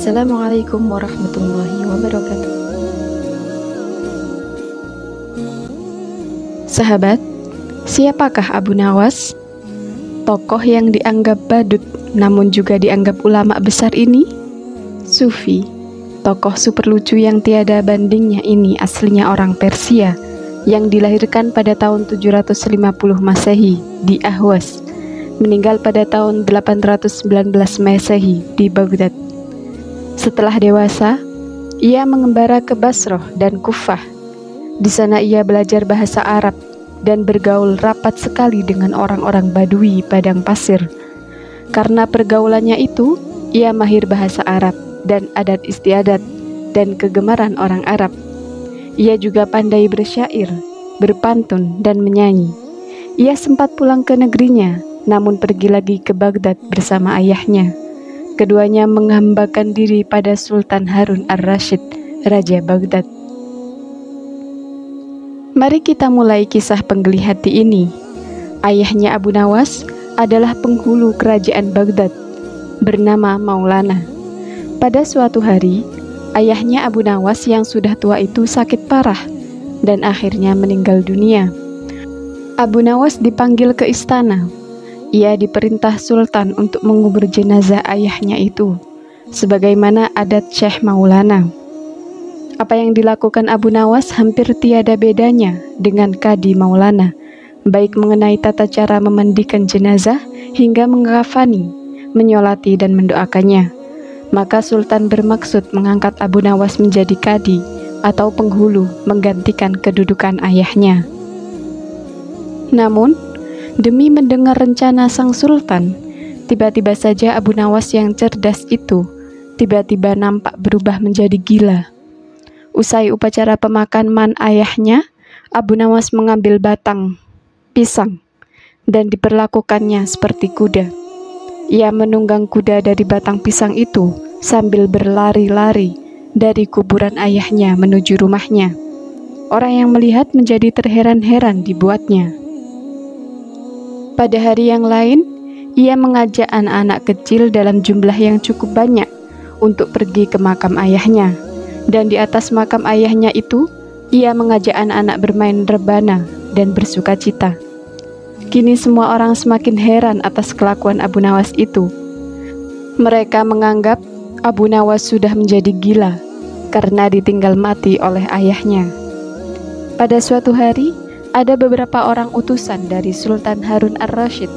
Assalamualaikum warahmatullahi wabarakatuh. Sahabat, siapakah Abu Nawas? Tokoh yang dianggap badut namun juga dianggap ulama besar ini? Sufi, tokoh super lucu yang tiada bandingnya ini aslinya orang Persia yang dilahirkan pada tahun 750 Masehi di Ahwas, meninggal pada tahun 819 Masehi di Baghdad. Setelah dewasa, ia mengembara ke Basrah dan Kufah. Di sana ia belajar bahasa Arab dan bergaul rapat sekali dengan orang-orang Badui padang pasir. Karena pergaulannya itu, ia mahir bahasa Arab dan adat istiadat dan kegemaran orang Arab. Ia juga pandai bersyair, berpantun, dan menyanyi. Ia sempat pulang ke negerinya, namun pergi lagi ke Baghdad bersama ayahnya. Keduanya menghambakan diri pada Sultan Harun ar-Rasyid, Raja Baghdad. Mari kita mulai kisah penggeli hati ini. Ayahnya Abu Nawas adalah penghulu kerajaan Baghdad, bernama Maulana. Pada suatu hari, ayahnya Abu Nawas yang sudah tua itu sakit parah dan akhirnya meninggal dunia. Abu Nawas dipanggil ke istana. Ia diperintah Sultan untuk mengubur jenazah ayahnya itu, sebagaimana adat Syekh Maulana. Apa yang dilakukan Abu Nawas hampir tiada bedanya dengan Kadi Maulana, baik mengenai tata cara memandikan jenazah hingga mengkafani, menyolati dan mendoakannya. Maka Sultan bermaksud mengangkat Abu Nawas menjadi Kadi atau penghulu menggantikan kedudukan ayahnya. Namun, demi mendengar rencana sang sultan, tiba-tiba saja Abu Nawas yang cerdas itu tiba-tiba nampak berubah menjadi gila. Usai upacara pemakaman ayahnya, Abu Nawas mengambil batang pisang dan diperlakukannya seperti kuda. Ia menunggang kuda dari batang pisang itu sambil berlari-lari dari kuburan ayahnya menuju rumahnya. Orang yang melihat menjadi terheran-heran dibuatnya. Pada hari yang lain, ia mengajak anak-anak kecil dalam jumlah yang cukup banyak untuk pergi ke makam ayahnya. Dan di atas makam ayahnya itu, ia mengajak anak-anak bermain rebana dan bersuka cita. Kini semua orang semakin heran atas kelakuan Abu Nawas itu. Mereka menganggap Abu Nawas sudah menjadi gila karena ditinggal mati oleh ayahnya. Pada suatu hari, ada beberapa orang utusan dari Sultan Harun ar-Rasyid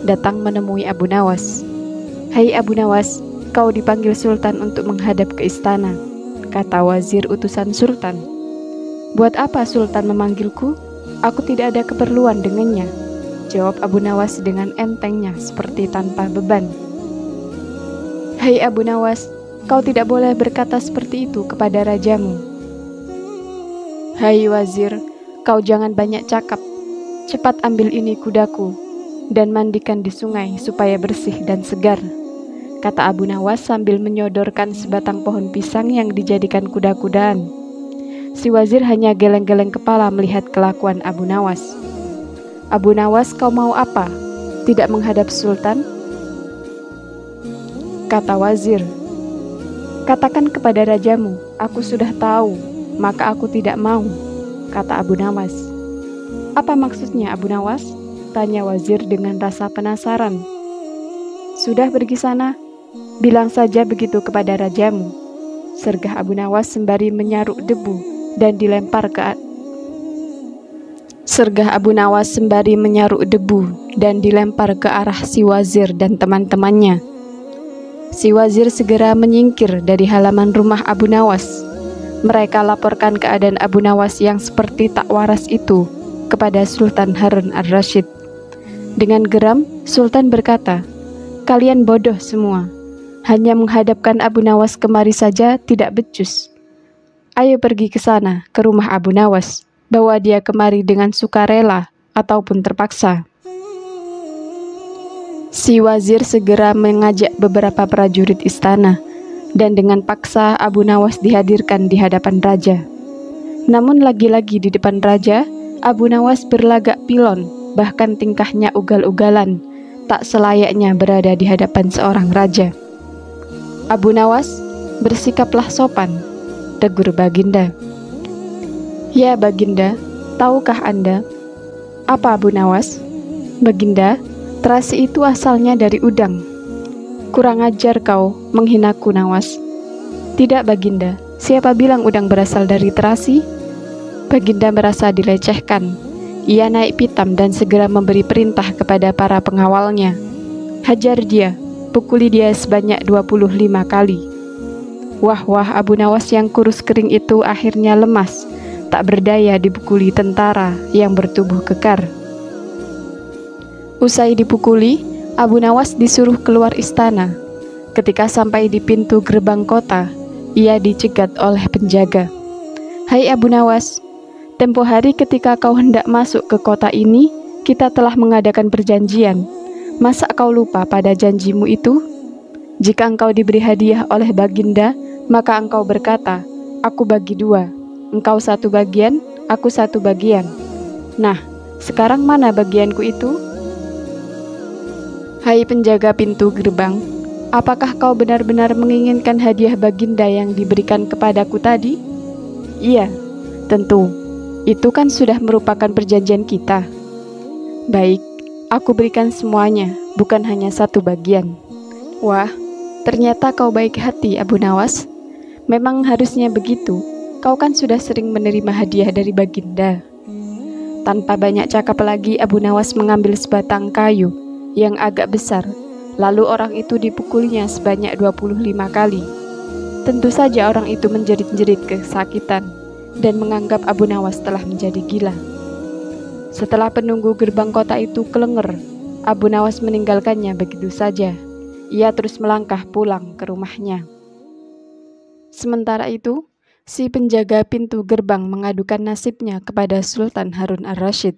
datang menemui Abu Nawas. "Hai Abu Nawas, kau dipanggil Sultan untuk menghadap ke istana," kata wazir utusan Sultan. "Buat apa Sultan memanggilku? Aku tidak ada keperluan dengannya," jawab Abu Nawas dengan entengnya seperti tanpa beban. "Hai Abu Nawas, kau tidak boleh berkata seperti itu kepada rajamu." "Hai wazir, kau jangan banyak cakap. Cepat ambil ini kudaku dan mandikan di sungai supaya bersih dan segar," kata Abu Nawas sambil menyodorkan sebatang pohon pisang yang dijadikan kuda-kudaan. Si wazir hanya geleng-geleng kepala melihat kelakuan Abu Nawas. "Abu Nawas, kau mau apa? Tidak menghadap Sultan?" kata wazir. "Katakan kepada rajamu, aku sudah tahu, maka aku tidak mau," kata Abu Nawas. "Apa maksudnya Abu Nawas?" tanya wazir dengan rasa penasaran. "Sudah pergi sana, bilang saja begitu kepada rajamu," sergah Abu Nawas sembari menyaruk debu dan dilempar ke arah si wazir dan teman-temannya. Si wazir segera menyingkir dari halaman rumah Abu Nawas. Mereka laporkan keadaan Abu Nawas yang seperti tak waras itu kepada Sultan Harun ar-Rasyid. Dengan geram, Sultan berkata, "Kalian bodoh semua. Hanya menghadapkan Abu Nawas kemari saja tidak becus. Ayo pergi ke sana, ke rumah Abu Nawas. Bawa dia kemari dengan sukarela ataupun terpaksa." Si wazir segera mengajak beberapa prajurit istana, dan dengan paksa Abu Nawas dihadirkan di hadapan raja. Namun lagi-lagi di depan raja, Abu Nawas berlagak pilon, bahkan tingkahnya ugal-ugalan, tak selayaknya berada di hadapan seorang raja. "Abu Nawas, bersikaplah sopan, tegur Baginda. Ya Baginda, tahukah Anda? Apa Abu Nawas? Baginda, terasi itu asalnya dari udang. Kurang ajar kau menghinaku Nawas. Tidak Baginda, siapa bilang udang berasal dari terasi? Baginda merasa dilecehkan. Ia naik pitam dan segera memberi perintah kepada para pengawalnya. Hajar dia, pukuli dia sebanyak 25 kali. Wah, Abu Nawas yang kurus kering itu akhirnya lemas, tak berdaya dipukuli tentara yang bertubuh kekar. Usai dipukuli, Abu Nawas disuruh keluar istana. Ketika sampai di pintu gerbang kota, ia dicegat oleh penjaga. Hai Abu Nawas, tempo hari ketika kau hendak masuk ke kota ini, kita telah mengadakan perjanjian. Masa kau lupa pada janjimu itu? Jika engkau diberi hadiah oleh Baginda, maka engkau berkata, aku bagi 2, engkau 1 bagian, aku 1 bagian. Nah, sekarang mana bagianku itu? Hai penjaga pintu gerbang, apakah kau benar-benar menginginkan hadiah Baginda yang diberikan kepadaku tadi? Iya, tentu. Itu kan sudah merupakan perjanjian kita. Baik, aku berikan semuanya, bukan hanya 1 bagian. Wah, ternyata kau baik hati, Abu Nawas. Memang harusnya begitu, kau kan sudah sering menerima hadiah dari Baginda. Tanpa banyak cakap lagi, Abu Nawas mengambil sebatang kayu yang agak besar, lalu orang itu dipukulnya sebanyak 25 kali. Tentu saja orang itu menjerit-jerit kesakitan dan menganggap Abu Nawas telah menjadi gila. Setelah penunggu gerbang kota itu kelenger, Abu Nawas meninggalkannya begitu saja. Ia terus melangkah pulang ke rumahnya. Sementara itu, si penjaga pintu gerbang mengadukan nasibnya kepada Sultan Harun ar-Rasyid.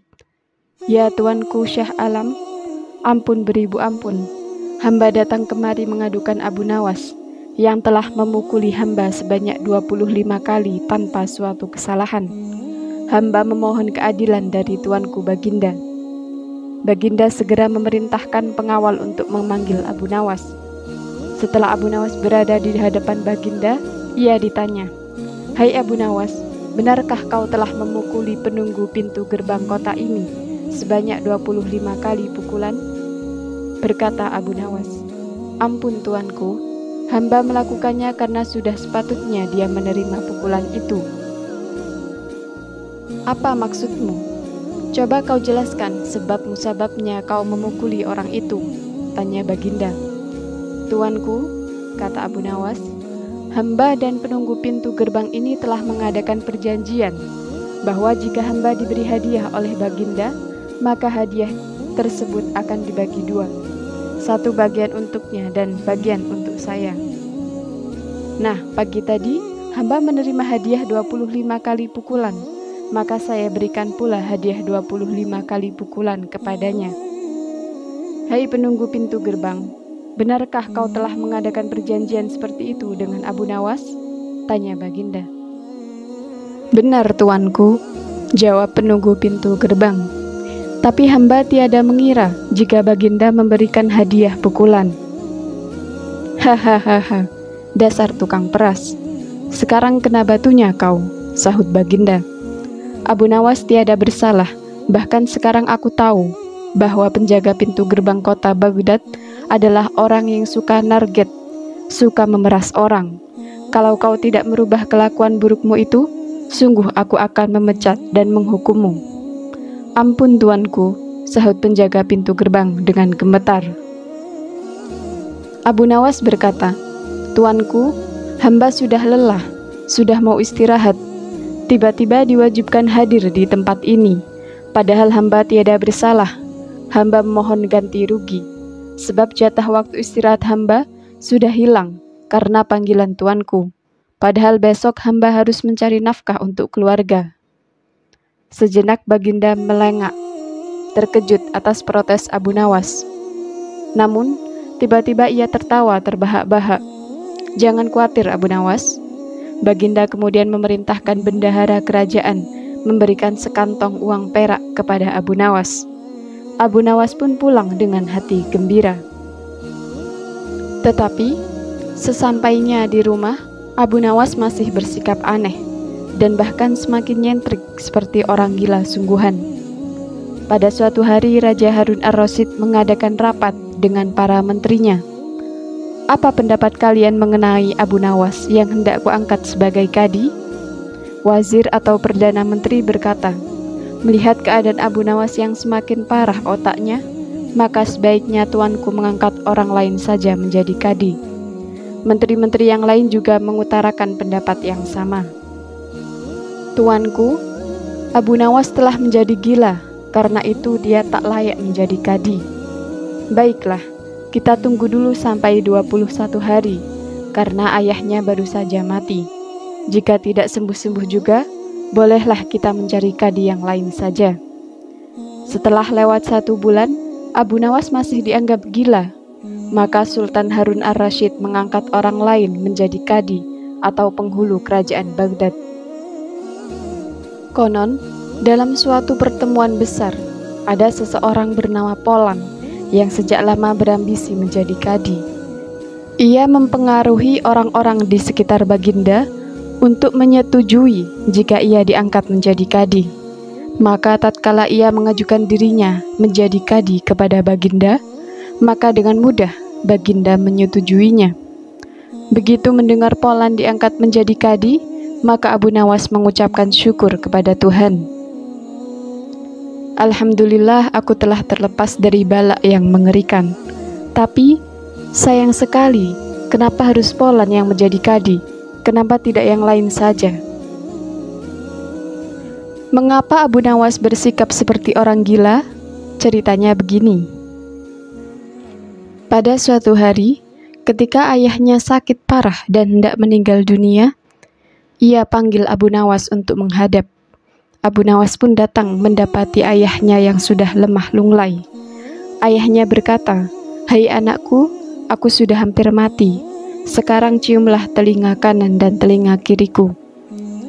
Ya tuanku Syah Alam, ampun beribu ampun, hamba datang kemari mengadukan Abu Nawas yang telah memukuli hamba sebanyak 25 kali tanpa suatu kesalahan. Hamba memohon keadilan dari tuanku Baginda. Baginda segera memerintahkan pengawal untuk memanggil Abu Nawas. Setelah Abu Nawas berada di hadapan Baginda, ia ditanya, Hai Abu Nawas, benarkah kau telah memukuli penunggu pintu gerbang kota ini sebanyak 25 kali pukulan? Berkata Abu Nawas, ampun tuanku, hamba melakukannya karena sudah sepatutnya dia menerima pukulan itu. Apa maksudmu? Coba kau jelaskan sebab musababnya kau memukuli orang itu, tanya Baginda. Tuanku, kata Abu Nawas, hamba dan penunggu pintu gerbang ini telah mengadakan perjanjian bahwa jika hamba diberi hadiah oleh Baginda, maka hadiah tersebut akan dibagi 2, 1 bagian untuknya dan bagian untuk saya. Nah, pagi tadi hamba menerima hadiah 25 kali pukulan, maka saya berikan pula hadiah 25 kali pukulan kepadanya. Hai penunggu pintu gerbang, benarkah kau telah mengadakan perjanjian seperti itu dengan Abu Nawas? Tanya Baginda. Benar tuanku, jawab penunggu pintu gerbang. Tapi hamba tiada mengira jika Baginda memberikan hadiah pukulan. Hahaha, dasar tukang peras. Sekarang kena batunya kau, sahut Baginda. Abu Nawas tiada bersalah, bahkan sekarang aku tahu bahwa penjaga pintu gerbang kota Baghdad adalah orang yang suka narget, suka memeras orang. Kalau kau tidak merubah kelakuan burukmu itu, sungguh aku akan memecat dan menghukummu. Ampun tuanku, sahut penjaga pintu gerbang dengan gemetar. Abu Nawas berkata, Tuanku, hamba sudah lelah, sudah mau istirahat. Tiba-tiba diwajibkan hadir di tempat ini, padahal hamba tiada bersalah. Hamba memohon ganti rugi. Sebab jatah waktu istirahat hamba sudah hilang karena panggilan tuanku. Padahal besok hamba harus mencari nafkah untuk keluarga. Sejenak Baginda melengak, terkejut atas protes Abu Nawas. Namun, tiba-tiba ia tertawa terbahak-bahak. Jangan khawatir Abu Nawas. Baginda kemudian memerintahkan bendahara kerajaan memberikan sekantong uang perak kepada Abu Nawas. Abu Nawas pun pulang dengan hati gembira. Tetapi, sesampainya di rumah, Abu Nawas masih bersikap aneh dan bahkan semakin nyentrik seperti orang gila sungguhan. Pada suatu hari Raja Harun ar-Rasyid mengadakan rapat dengan para menterinya. Apa pendapat kalian mengenai Abu Nawas yang hendak kuangkat sebagai kadi? Wazir atau Perdana Menteri berkata, melihat keadaan Abu Nawas yang semakin parah otaknya, maka sebaiknya tuanku mengangkat orang lain saja menjadi kadi. Menteri-menteri yang lain juga mengutarakan pendapat yang sama. Tuanku, Abu Nawas telah menjadi gila, karena itu dia tak layak menjadi kadi. Baiklah, kita tunggu dulu sampai 21 hari, karena ayahnya baru saja mati. Jika tidak sembuh-sembuh juga, bolehlah kita mencari kadi yang lain saja. Setelah lewat 1 bulan, Abu Nawas masih dianggap gila. Maka Sultan Harun ar-Rasyid mengangkat orang lain menjadi kadi atau penghulu kerajaan Baghdad. Konon, dalam suatu pertemuan besar, ada seseorang bernama Polan yang sejak lama berambisi menjadi kadi. Ia mempengaruhi orang-orang di sekitar Baginda untuk menyetujui jika ia diangkat menjadi kadi. Maka tatkala ia mengajukan dirinya menjadi kadi kepada Baginda, maka dengan mudah Baginda menyetujuinya. Begitu mendengar Polan diangkat menjadi kadi, maka Abu Nawas mengucapkan syukur kepada Tuhan. Alhamdulillah, aku telah terlepas dari bala yang mengerikan. Tapi, sayang sekali, kenapa harus Polan yang menjadi kadi? Kenapa tidak yang lain saja? Mengapa Abu Nawas bersikap seperti orang gila? Ceritanya begini. Pada suatu hari, ketika ayahnya sakit parah dan hendak meninggal dunia, ia panggil Abu Nawas untuk menghadap. Abu Nawas pun datang mendapati ayahnya yang sudah lemah lunglai. Ayahnya berkata, "Hai anakku, aku sudah hampir mati. Sekarang ciumlah telinga kanan dan telinga kiriku."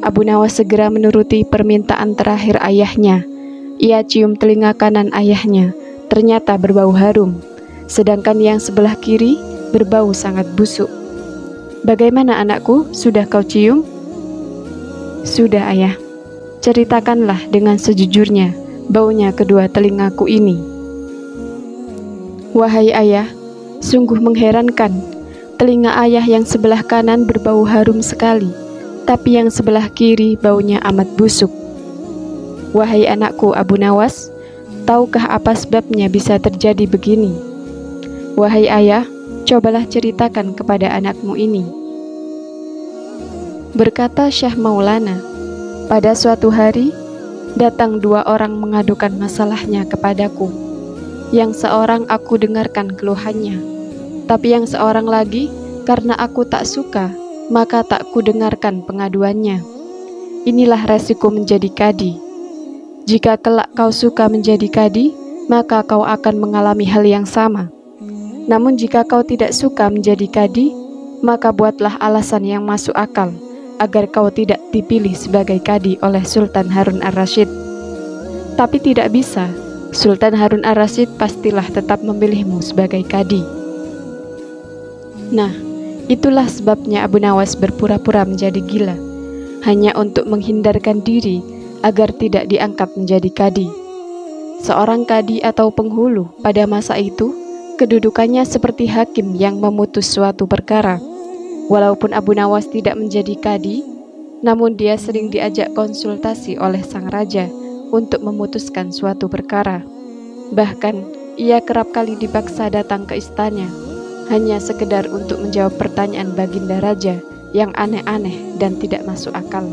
Abu Nawas segera menuruti permintaan terakhir ayahnya. Ia cium telinga kanan ayahnya, ternyata berbau harum. Sedangkan yang sebelah kiri berbau sangat busuk. "Bagaimana anakku, sudah kau cium?" "Sudah ayah." "Ceritakanlah dengan sejujurnya baunya kedua telingaku ini." "Wahai ayah, sungguh mengherankan. Telinga ayah yang sebelah kanan berbau harum sekali, tapi yang sebelah kiri baunya amat busuk." "Wahai anakku Abu Nawas, tahukah apa sebabnya bisa terjadi begini?" "Wahai ayah, cobalah ceritakan kepada anakmu ini." Berkata Syekh Maulana, "Pada suatu hari, datang 2 orang mengadukan masalahnya kepadaku. Yang seorang aku dengarkan keluhannya, tapi yang seorang lagi, karena aku tak suka, maka tak kudengarkan pengaduannya. Inilah resiko menjadi kadi. Jika kelak kau suka menjadi kadi, maka kau akan mengalami hal yang sama. Namun jika kau tidak suka menjadi kadi, maka buatlah alasan yang masuk akal agar kau tidak dipilih sebagai kadi oleh Sultan Harun ar-Rasyid. Tapi tidak bisa, Sultan Harun ar-Rasyid pastilah tetap memilihmu sebagai kadi." Nah, itulah sebabnya Abu Nawas berpura-pura menjadi gila, hanya untuk menghindarkan diri agar tidak diangkat menjadi kadi. Seorang kadi atau penghulu pada masa itu kedudukannya seperti hakim yang memutus suatu perkara. Walaupun Abu Nawas tidak menjadi kadi, namun dia sering diajak konsultasi oleh sang raja untuk memutuskan suatu perkara. Bahkan, ia kerap kali dipaksa datang ke istana, hanya sekedar untuk menjawab pertanyaan Baginda Raja yang aneh-aneh dan tidak masuk akal.